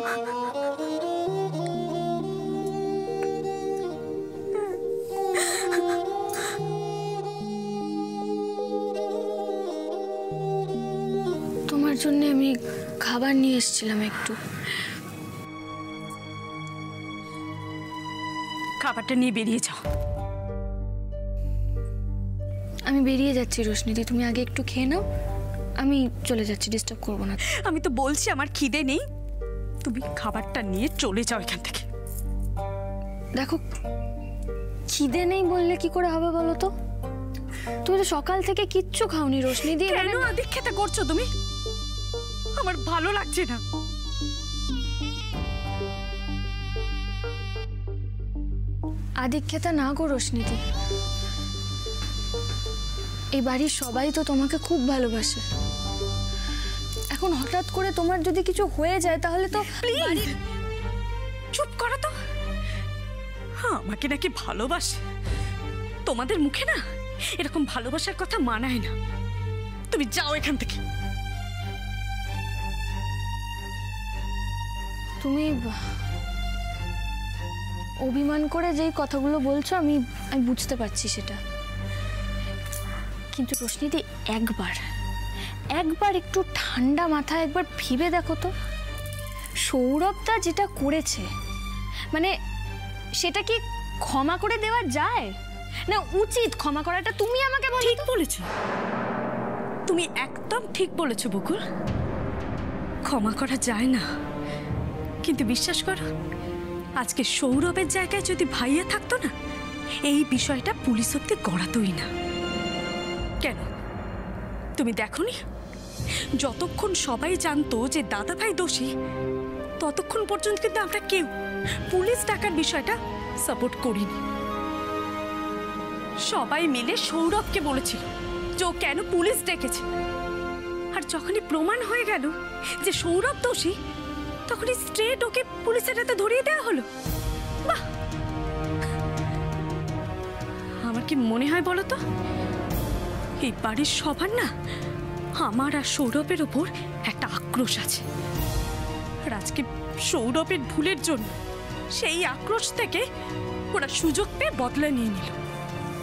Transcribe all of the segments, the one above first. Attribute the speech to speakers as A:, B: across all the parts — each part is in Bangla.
A: তোমার জন্য আমি খাবার নিয়ে এসেছিলাম একটু।
B: খাবারটা নিয়ে বেরিয়ে যাও।
A: আমি বেরিয়ে যাচ্ছি রোশনিদি, তুমি আগে একটু খেয়ে নাও, আমি চলে যাচ্ছি, ডিস্টার্ব করবো না।
B: আমি তো বলছি আমার খিদে নেই, তুমি খাবারটা নিয়ে চলে যাও এখান থেকে।
A: দেখো, খিদে নেই বললে কি করে হবে বলো তো? তুমি তো সকাল থেকে কিচ্ছু খাওনি রোশনিদি।
B: কেন আদিক্ষেতা করছো তুমি? আমার ভালো লাগছে না।
A: আদিক্ষেতা না গো রোশনিদি, এই বাড়ির সবাই তো তোমাকে খুব ভালোবাসে। এখন হঠাৎ করে তোমার যদি কিছু হয়ে যায় তাহলে তো
B: প্লিজ চুপ করো তো। হ্যাঁ, আমাকে নাকি ভালোবাসে? তোমাদের মুখে না এরকম ভালোবাসার কথা মানায় না। তুমি যাও এখান থেকে।
A: তুমি অভিমান করে যেই কথাগুলো বলছো আমি বুঝতে পারছি সেটা, কিন্তু রোশনিদি একবার একটু ঠান্ডা মাথায় একবার ভেবে দেখো তো, সৌরভদা যেটা করেছে মানে সেটা কি ক্ষমা করে দেওয়া যায় না? উচিত ক্ষমা করাটা? তুমি আমাকে বলো।
B: ঠিক বলেছো, তুমি একদম ঠিক বলেছো বকুল, ক্ষমা করা যায় না। কিন্তু বিশ্বাস করো, আজকে সৌরভের জায়গায় যদি ভাইয়া থাকতো না, এই বিষয়টা পুলিশ অব্দি গড়াতোই না। কেন তুমি দেখোনি? যতক্ষণ সবাই জানতো যে দাদা ভাই দোষী, ততক্ষণ পর্যন্ত কিন্তু আমরা কেউ পুলিশ ডাকার বিষয়টা সাপোর্ট করিনি। সবাই মিলে সৌরভকে বলেছিল যে ও কেন পুলিশ ডেকেছে, আর যখনই প্রমাণ হয়ে গেল যে সৌরভ দোষী, তখনই স্ট্রেট ওকে পুলিশের হাতে ধরিয়ে দেওয়া হলো। বাহ, আমার কি মনে হয় বলো তো, এই বাড়ির সবার না আমার আর সৌরভের ওপর একটা আক্রোশ আছে। আর আজকে সৌরভের ভুলের জন্য সেই আক্রোশ থেকে ওরা সুযোগ পেয়ে বদলা নিয়ে নিল।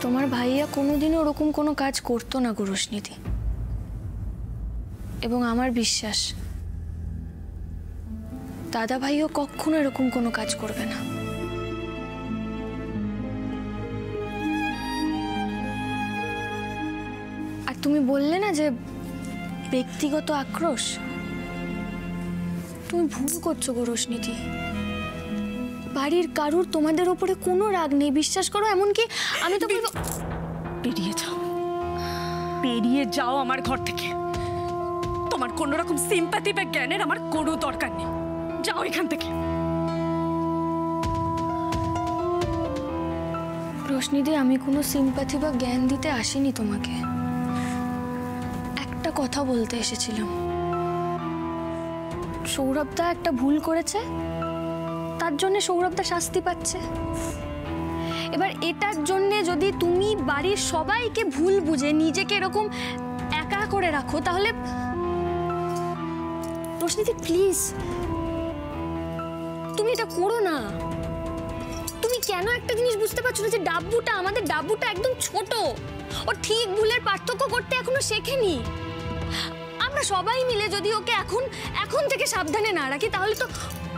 A: তোমার ভাইয়া কোনোদিনও ওরকম কোনো কাজ করতো না গো রোশনিদি, এবং আমার বিশ্বাস দাদা ভাইও কখনো এরকম কোনো কাজ করবে না। আর তুমি বললে না যে ব্যক্তিগত আক্রোশ, তুমি ভুল করছো গো রোশনিদি। বাড়ির কারুর তোমাদের উপরে কোনো রাগ নেই, বিশ্বাস করো। এমনকি আমি তো বলবো,
B: বেরিয়ে যাও আমার ঘর থেকে। তোমার কোনো রকম সিম্প্যাথি বা জ্ঞানের আমার কোনো দরকার নেই। যাও এখান থেকে।
A: রোশনিদি, আমি কোনো সিম্প্যাথি বা জ্ঞান দিতে আসিনি তোমাকে, একটা কথা বলতে এসেছিলাম। সৌরভদা একটা ভুল করেছে, তার জন্য সৌরভদা শাস্তি পাচ্ছে। এবার এটার জন্য যদি তুমি বাড়ির সবাইকে ভুল বুঝে নিজেকে এরকম একা করে রাখো, তাহলে রোশনিদি প্লিজ তুমি এটা করো না। তুমি কেন একটা জিনিস বুঝতে পারছো না যে ডাব্বুটা, আমাদের ডাব্বুটা একদম ছোট, ও ঠিক ভুলের পার্থক্য করতে এখনো শেখেনি। আমরা সবাই মিলে যদি ওকে এখন থেকে সাবধানে না রাখি, তাহলে তো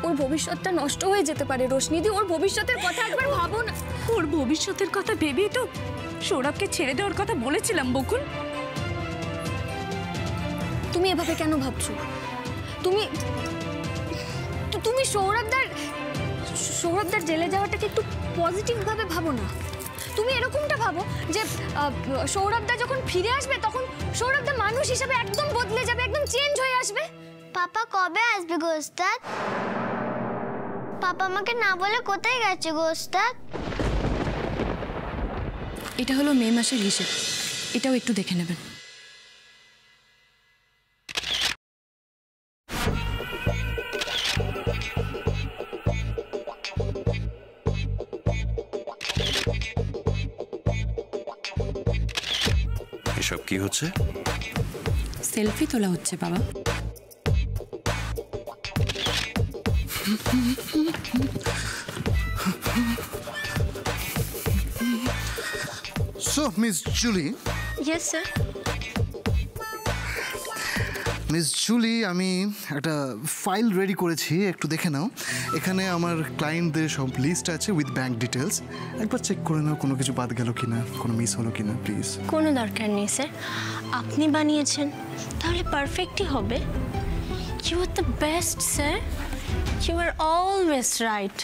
A: ওর ভবিষ্যৎটা নষ্ট হয়ে যেতে পারে রোশনিদি। ওর ভবিষ্যতের কথা একবার ভাবো না।
B: ওর ভবিষ্যতের কথা ভেবেই তো সৌরভকে ছেড়ে দেওয়ার কথা বলেছিলাম বকুল।
A: তুমি এভাবে কেন ভাবছো? তুমি সৌরভদার জেলে যাওয়াটাকে একটু পজিটিভ ভাবে ভাবো না। তুমি এরকমটা ভাবো যে সৌরভদা যখন ফিরে আসবে তখন সৌরভদা মানুষ হিসেবে একদম বদলে যাবে, একদম চেঞ্জ হয়ে আসবে।
C: পাপা কবে আসবে গো ওস্তাদ? পাপা আমাকে না বলে কোথায় গেছে গো ওস্তাদ?
D: এটা হলো মে মাসের হিসেব, এটাও একটু দেখে নেবেন।
E: এসব কি হচ্ছে?
D: সেলফি তোলা হচ্ছে বাবা।
E: So miss Julie,
A: yes sir.
E: Miss Julie, আমি একটা ফাইল রেডি করেছি, একটু দেখে নাও। এখানে আমার ক্লায়েন্টদের সব লিস্ট আছে উইথ ব্যাংক ডিটেলস। একবার চেক করে নাও কোনো কিছু বাদ গেল কিনা, কোনো মিস হলো কিনা, প্লিজ।
F: কোনো দরকার নেই স্যার, আপনি বানিয়েছেন তাহলে পারফেক্টই হবে। You are the best sir, you are always right.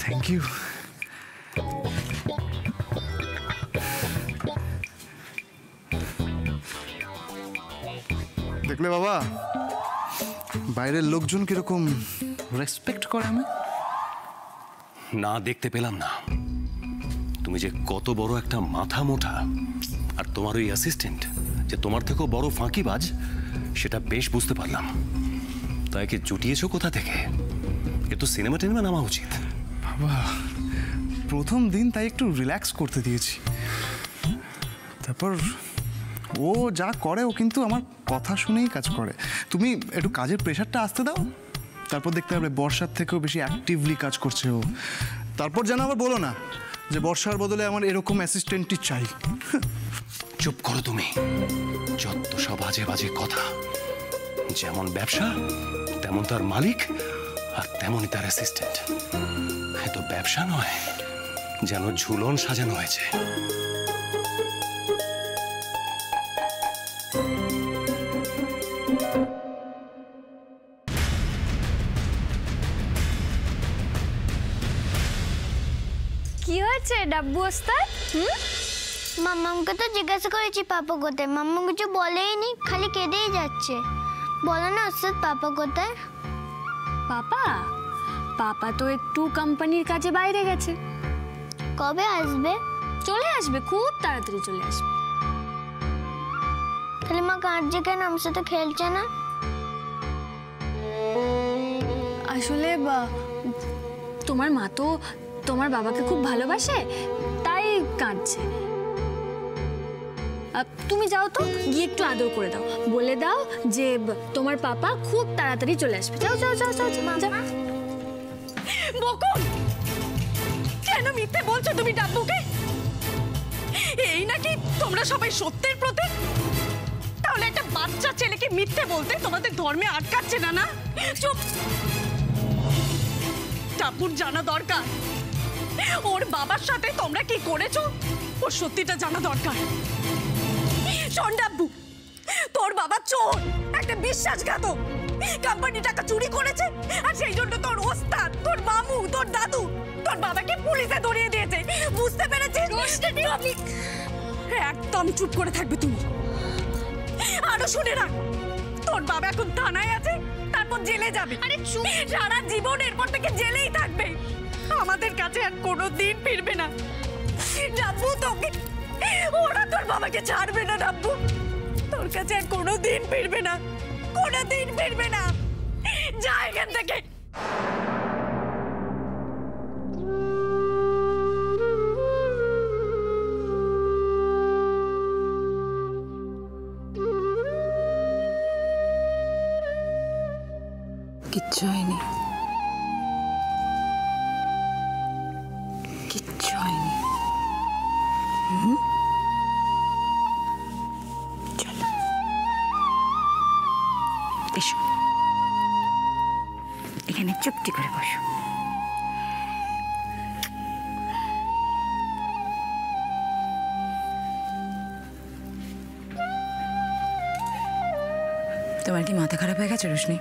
E: Thank you. দেখলে বাবা, বাইরের লোকজন কিরকম রেসপেক্ট করে আমি।
G: না দেখতে পেলাম না তুমি যে কত বড় একটা মাথা মোটা, আর তোমার ওই অ্যাসিস্ট্যান্ট যে তোমার থেকেও বড় ফাঁকিবাজ, সেটা বেশ বুঝতে পারলাম। তাই কি জুটিয়েছো কোথা থেকে? এ তো সিনেমা টিনেমা নামা উচিত।
E: বাবা, প্রথম দিন তাই একটু রিল্যাক্স করতে দিয়েছি। তারপর ও যা করে, ও কিন্তু আমার কথা শুনেই কাজ করে। তুমি একটু কাজের প্রেশারটা আসতে দাও, তারপর দেখতে পাবে বর্ষার থেকেও বেশি অ্যাক্টিভলি কাজ করছে ও। তারপর যেন আবার বলো না যে বর্ষার বদলে আমার এরকম অ্যাসিস্ট্যান্টই চাই।
G: চুপ করো তুমি, যত সব বাজে বাজে কথা। যেমন ব্যবসা তেমন তার মালিক, আর তেমনই তার অ্যাসিস্ট্যান্ট। এ তো ব্যবসা নয়, যেন ঝুলন সাজানো হয়েছে।
A: কি হয়েছে ডাব্বু ওস্তাদ?
C: মাম্মামকে তো জিজ্ঞাসা করেছি পাপা কোথায়, মাম্মা কিছু বলেই নি, খালি কেঁদেই যাচ্ছে। বলো না ওস্তাদ পাপা কোথায়?
A: পাপা পাপা তো একটু কোম্পানির কাজে বাইরে গেছে।
C: কবে আসবে?
A: চলে আসবে, খুব তাড়াতাড়ি চলে আসবে।
C: তাহলে মা কাঁদছে কেন, আমার সাথে খেলছে না?
A: আসলে তোমার মা তো তোমার বাবাকে খুব ভালোবাসে, তাই কাঁদছে। তুমি যাও তো, গিয়ে একটু আদর করে দাও, বলে দাও যে তোমার পাপা খুব তাড়াতাড়ি চলে আসবে। যাও যাও যাও যাও যাও।
B: বকুল, কেন মিথ্যে বলছো তুমি ডাব্বুকে? এই নাকি তোমরা সবাই সত্যের প্রতীক? তাহলে একটা বাচ্চা ছেলেকে মিথ্যে বলতে তোমাদের ধর্মে আটকাচ্ছে না? না চুপ। ডাব্বুর জানা দরকার, ওর বাবার সাথে তোমরা কি করেছো, ওর সত্যিটা জানা দরকার। শোন ডাব্বু, তোর বাবা চোর, একটা বিশ্বাসঘাতক, কোম্পানি টাকা চুরি করেছে, আর সেই জন্য তোর ওস্তাদ, তোর মামু, তোর দাদু তোর বাবাকে পুলিশে ধরিয়ে দিয়েছে। বুঝতে পেরেছিস? একদম চুপ করে থাকবে তুমি। আরো শুনে রাখ, তোর বাবা এখন থানায় আছে, তারপর জেলে যাবে। আরে চুপ, সারা জীবন এরপর থেকে জেলেই থাকবে, আমাদের কাছে আর কোনোদিন ফিরবে না। ডাব্বু, তোকে ওরা তোর বাবাকে ছাড়বে না ডাব্বু, তোর কাছে আর কোনোদিন ফিরবে না, কোনোদিন ফিরবে না। যা এখান থেকে।
D: কিচ্ছু হয়নি, কিচ্ছু হয়নি। চলো এসো, এখানে চুপটি করে বসো। তোমার কি মাথা খারাপ হয়ে গেছে রোশনি?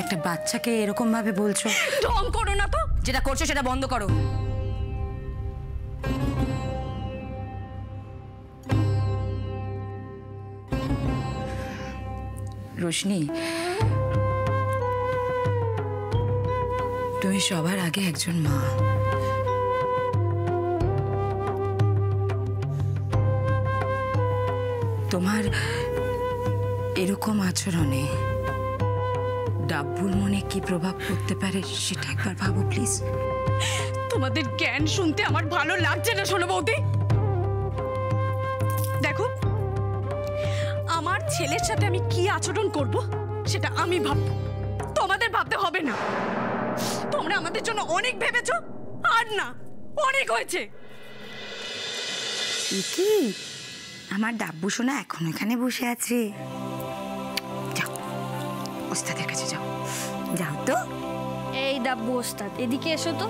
D: একটা বাচ্চাকে এরকম ভাবে বলছো?
B: ঢং করো না তো,
D: যেটা করছো সেটা বন্ধ করো। রোশনি, তুমি সবার আগে একজন মা। তোমার এরকম আচরণে ডাব্বুর মনে কি প্রভাব পড়তে পারে সেটা একবার ভাবো প্লিজ।
B: তোমাদের জ্ঞান শুনতে আমার ভালো লাগছে না শোনো বৌদি। দেখো, আমার ছেলের সাথে আমি কি আচরণ করব সেটা আমি ভাববো, তোমাদের ভাবতে হবে না। তোমরা আমাদের জন্য অনেক ভেবেছো, আর না, অনেক হয়েছে।
D: কি আমার ডাব্বু সোনা এখন এখানে বসে আছে? যাও ওস্তাদের কাছে যাও, যাও তো।
A: এই ডাব্বু ওস্তাদ, এদিকে এসো তো।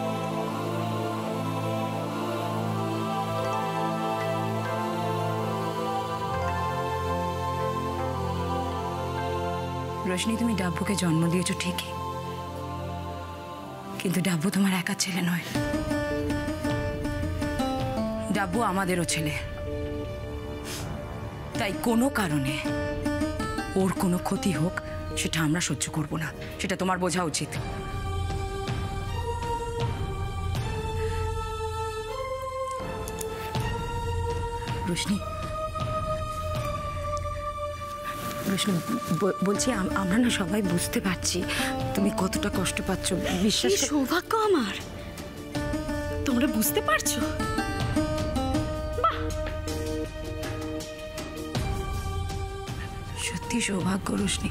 D: রোশনি, তুমি ডাব্বুকে জন্ম দিয়েছো ঠিকই, কিন্তু ডাব্বু তোমার একা ছেলে নয়। ডাব্বু আমাদেরও ছেলে। তাই কোনো কারণে ওর কোনো ক্ষতি হোক সেটা আমরা সহ্য করব না, সেটা তোমার বোঝা উচিত। রোশনি, রোশনি বলছি, আমরা না সবাই বুঝতে পারছি তুমি কতটা কষ্ট পাচ্ছ। বিশ্বাস
B: কি সৌভাগ্য আমার, তোমরা বুঝতে পারছো।
D: সত্যি সৌভাগ্য রোশনি,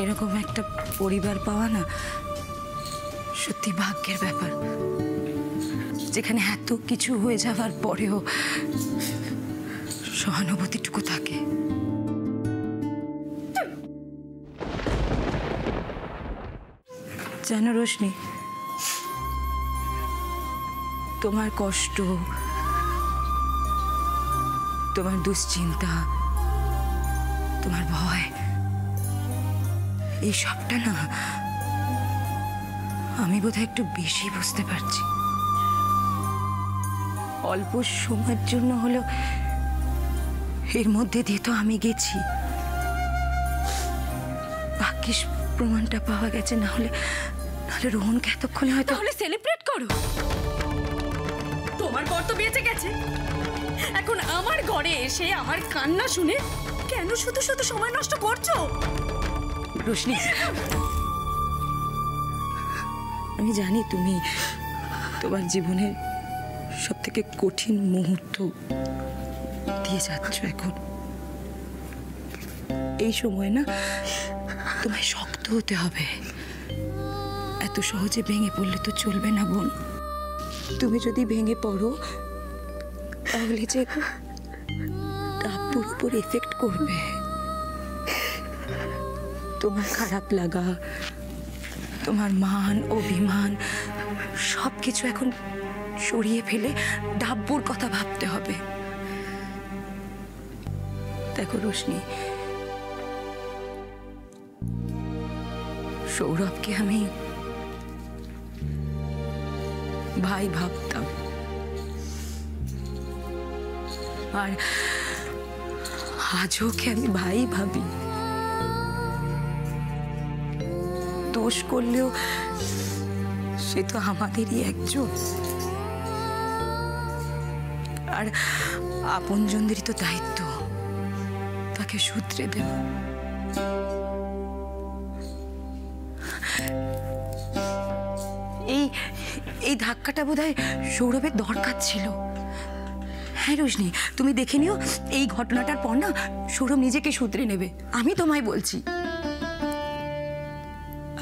D: এরকম একটা পরিবার পাওয়া না সত্যি ভাগ্যের ব্যাপার, যেখানে এত কিছু হয়ে যাওয়ার পরেও সহানুভূতিটুকু থাকে। জানো রোশনি, তোমার কষ্ট, তোমার দুশ্চিন্তা, তোমার ভয়, এই সবটা না আমি বোধহয় একটু বেশি বুঝতে পারছি। অল্প সময়ের জন্য হলেও এর মধ্যে দিয়ে তো আমি গেছি, ভাগ্যিস প্রমাণটা পাওয়া গেছে, না হলে রোহনকে এতক্ষণে হয়তো।
B: তাহলে সেলিব্রেট করো, তোমার বর তো বেঁচে গেছে। এখন আমার ঘরে এসে আমার কান্না শুনে কেন শুধু শুধু সময় নষ্ট করছো?
D: রোশনি, আমি জানি তুমি তোমার জীবনের সব থেকে কঠিন মুহূর্ত দিয়ে যাচ্ছ এখন। এই সময় না তোমায় শক্ত হতে হবে, এত সহজে ভেঙে পড়লে তো চলবে না বোন। তুমি যদি ভেঙে পড়ো তাহলে যে ডাব্বুর উপর এফেক্ট করবে। তোমার খারাপ লাগা, তোমার মান অভিমান সব কিছু এখন সরিয়ে ফেলে ডাব্বুর কথা ভাবতে হবে। দেখো রোশনি, সৌরভকে আমি ভাই ভাবতাম, আর আজও ওকে আমি ভাই ভাবি। দোষ করলেও সে তো আমাদেরই একজন, আর আপনজনদেরই তো দায়িত্ব তাকে শুধরে দেব। এই ধাক্কাটা বোধহয় সৌরভের দরকার ছিল। হ্যাঁ রোশনি, তুমি দেখে নিও, এই ঘটনাটার পর না সৌরভ নিজেকে শুধরে নেবে, আমি তোমায় বলছি।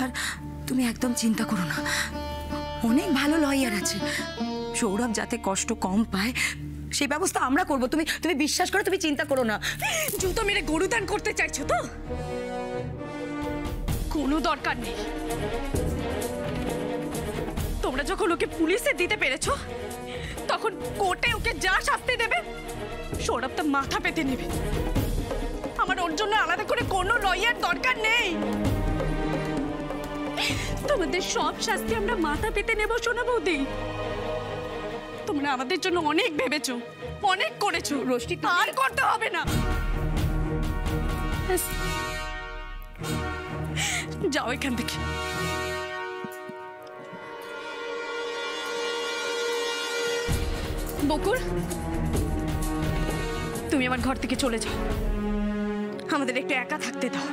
D: আর তুমি একদম চিন্তা করো না, অনেক ভালো লয়ার আছে, সৌরভ যাতে কষ্ট কম পায় সেই ব্যবস্থা আমরা করব। তুমি বিশ্বাস করো, তুমি চিন্তা করো না।
B: জুতো মেরে গরুদান করতে চাইছো তো? কোনো দরকার নেই। তোমরা যখন ওকে পুলিশে দিতে পেরেছো, তখন কোর্টে ওকে যা শাস্তি দেবে সৌরভ তো মাথা পেতে নেবে। আমার ওর জন্য আলাদা করে কোনো লয়ার দরকার নেই। তোমাদের সব শাস্তি আমরা মাথা পেতে নেব সোনা বৌদি। তোমরা আমাদের জন্য অনেক ভেবেছো, অনেক করেছো, রোশনি আর করতে হবে না। যাও এখান থেকে। বকুল, তুমি আমার ঘর থেকে চলে যাও, আমাদের একটু একা থাকতে দাও।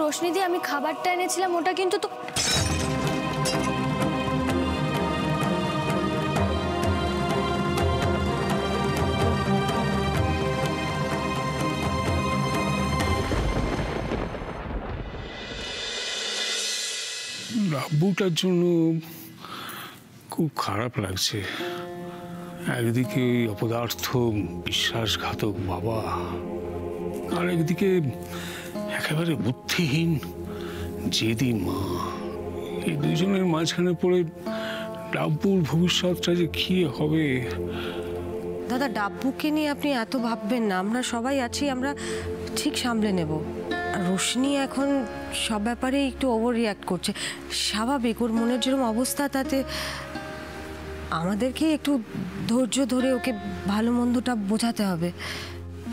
A: রোশনি দিয়ে আমি খাবারটা এনেছিলাম, ওটা কিন্তু তো
H: ডাব্বুটার জন্য খুব খারাপ লাগছে। একদিকে ওই অপদার্থ বিশ্বাসঘাতক বাবা, আর একদিকে একেবারে বুদ্ধিহীন জেদি মা। এই দুজনের মাঝখানে পড়ে ডাব্বুর ভবিষ্যৎটা যে কি হবে।
I: দাদা, ডাব্বুকে নিয়ে আপনি এত ভাববেন না, আমরা সবাই আছি, আমরা ঠিক সামলে নেব। আর রোশনি এখন সব ব্যাপারে একটু ওভার রিয়াক্ট করছে, স্বাভাবিক। ওর মনের যেরকম অবস্থা, তাতে আমাদেরকে একটু ধৈর্য ধরে ওকে ভালো মন্দটা বোঝাতে হবে।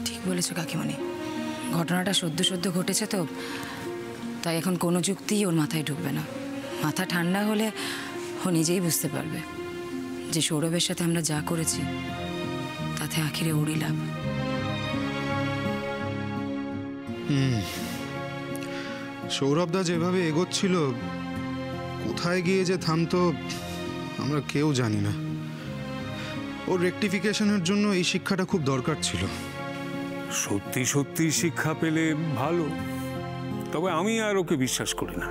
D: ঠিক বলেছো কাকিমণি, ঘটনাটা সদ্য সদ্য ঘটেছে তো, তাই এখন কোনো যুক্তিই ওর মাথায় ঢুকবে না। মাথা ঠান্ডা হলে ও নিজেই বুঝতে পারবে যে সৌরভের সাথে আমরা যা করেছি তাতে আখিরে ওরই লাভ।
J: সৌরভদা যেভাবে এগোচ্ছিল, কোথায় গিয়ে যে থামতো আমরা কেউ জানি না। ওর রেকটিফিকেশনের জন্য এই শিক্ষাটা খুব দরকার ছিল।
H: সত্যি সত্যি শিক্ষা পেলে ভালো, তবে আমি আর ওকে বিশ্বাস করি না।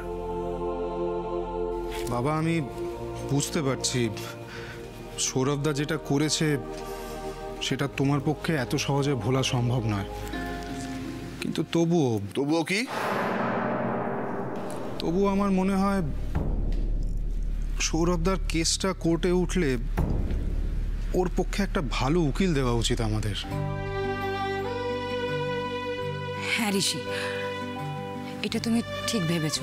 J: বাবা, আমি বুঝতে পারছি সৌরভদা যেটা করেছে সেটা তোমার পক্ষে এত সহজে ভোলা সম্ভব নয়, কিন্তু তবুও
K: কি?
J: তবুও আমার মনে হয় সৌরভদার কেসটা কোর্টে উঠলে ওর পক্ষে একটা ভালো উকিল দেওয়া উচিত আমাদের।
D: হ্যাঁ ঋষি, এটা তুমি ঠিক ভেবেছ।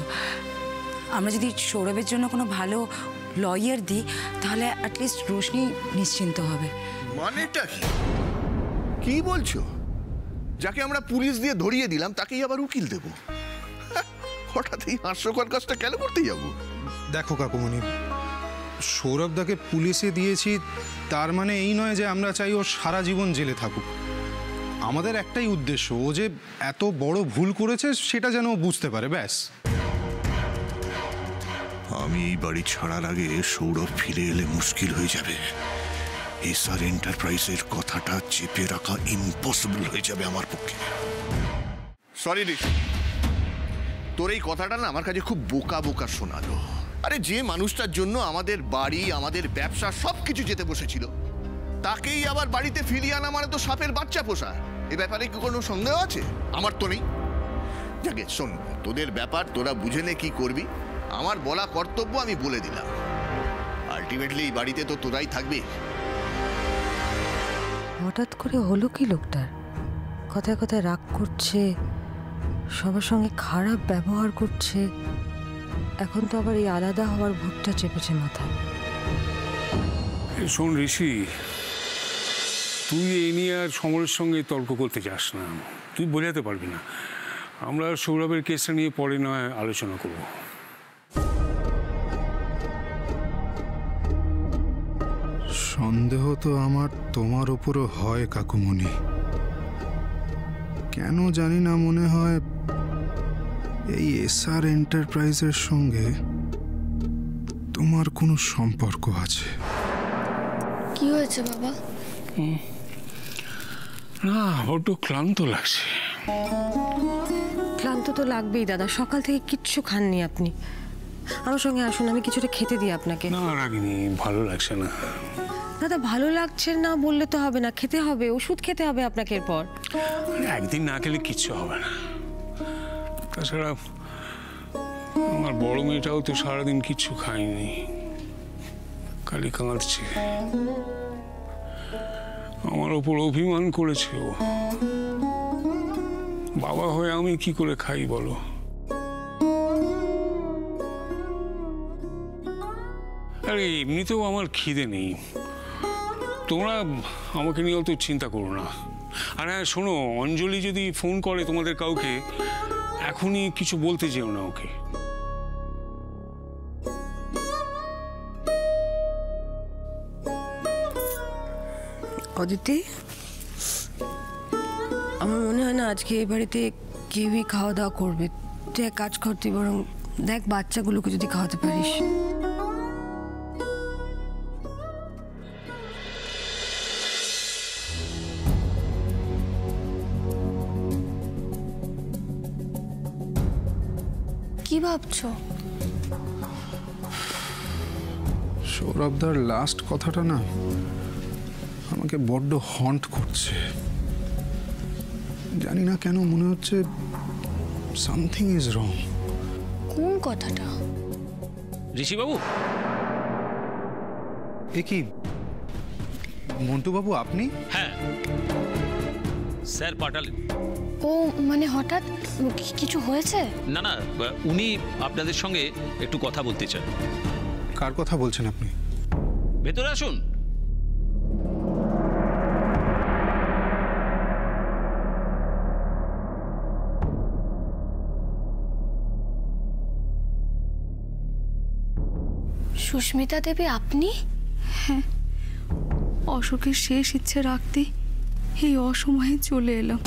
D: আমরা যদি সৌরভের জন্য কোনো ভালো লয়ার দিই, তাহলে অ্যাটলিস্ট রোশনি নিশ্চিন্ত হবে।
K: মানেটা কি? কি বলছো? যাকে আমরা পুলিশ দিয়ে ধরিয়ে দিলাম তাকেই আবার উকিল দেব? হঠাৎ এই হাস্যকর কাজটা কেন করতে যাবো?
J: দেখো কাকুমণি, সৌরভদাকে পুলিশে দিয়েছি তার মানে এই নয় যে আমরা চাই ও সারা জীবন জেলে থাকুক। আমাদের একটাই উদ্দেশ্য, ও যে এত বড় ভুল করেছে সেটা যেন ও বুঝতে পারে, ব্যাস।
K: আমি এই বাড়ি ছাড়ার আগে সৌরভ ফিরে এলে মুশকিল হয়ে যাবে। এসআর এন্টারপ্রাইজের কথাটা চেপে রাখা ইম্পসিবল হয়ে যাবে আমার পক্ষে। সরি ঋষি, তোর এই কথাটা না আমার কাছে খুব বোকা বোকা শোনালো। আরে যে মানুষটার জন্য আমাদের বাড়ি, আমাদের ব্যবসা সবকিছু যেতে বসেছিল, তাকেই আবার বাড়িতে ফিরিয়ে আনা মানে তো সাপের বাচ্চা পোষা। এ ব্যাপারে কি কোনো সন্দেহ আছে? আমার তো নেই। যাকে শোন, তোদের ব্যাপার তোরা বুঝে নে কি করবি। আমার বলা কর্তব্য আমি বলে দিলাম। আলটিমেটলি এই বাড়িতে তো তোরাই থাকবি।
I: হঠাৎ করে হলো কি লোকটার? কথায় কথায় রাগ করছে, সবার সঙ্গে খারাপ ব্যবহার করছে, এখন তো আবার এই আলাদা হওয়ার ভূতটা চেপেছে মাথায়।
H: শোন ঋষি, তুই এই নিয়ে আর সমরের সঙ্গে তর্ক করতে যাস না, তুই বোঝাতে পারবি না। আমরা সৌরভের কেসটা নিয়ে পরে নয় আলোচনা করব।
J: সন্দেহ তো আমার তোমার উপরও হয় কাকুমণি। কেন জানি না মনে হয় এই এসআর এন্টারপ্রাইজের সঙ্গে তোমার কোনো সম্পর্ক আছে।
A: কি হয়েছে বাবা?
H: না, বড্ড ক্লান্ত লাগছে।
I: ক্লান্ত তো লাগবেই দাদা, সকাল থেকে কিচ্ছু খাননি আপনি। আমার সঙ্গে আসুন, আমি কিছুটা খেতে দিই আপনাকে।
H: না রাগিনি, ভালো লাগছে না।
I: দাদা, ভালো লাগছে না বললে তো হবে না, খেতে হবে, ওষুধ খেতে হবে আপনাকে এরপর।
H: একদিন না খেলে কিচ্ছু হবে না। তাছাড়া আমার বড় মেয়েটাও তো সারাদিন কিচ্ছু খায়নি, খালি কাঁদছে। আমার ওপর অভিমান করেছে ও। বাবা হয়ে আমি কি করে খাই বলো? আরে এমনিতেও আমার খিদে নেই, তোমরা আমাকে নিয়ে অত চিন্তা করো না। আর হ্যাঁ শোনো, অঞ্জলি যদি ফোন করে তোমাদের কাউকে, এখনই কিছু বলতে যেও না ওকে।
I: অদিতি, আমার মনে হয় না আজকে এই বাড়িতে কেউই খাওয়া দাওয়া করবে। তুই এক কাজ কর, তুই বরং দেখ বাচ্চাগুলোকে যদি খাওয়াতে পারিস।
A: কি ভাবছো?
J: সৌরভদার লাস্ট কথাটা না আমাকে বড্ড হন্ট করছে। জানি না কেন মনে হচ্ছে সামথিং ইজ রং।
A: কোন কথাটা?
L: ঋষিবাবু,
J: এ কি মন্টুবাবু আপনি?
L: হ্যাঁ স্যার পাঠালেন।
A: ও মানে হঠাৎ কিছু হয়েছে?
L: না না, উনি আপনাদের সঙ্গে একটু কথা বলতে চান।
J: কার কথা বলছেন আপনি?
L: ভেতরে আসুন।
A: সুস্মিতা দেবী আপনি?
D: অশোকের শেষ ইচ্ছে রাখতে এই অসময়ে চলে এলাম।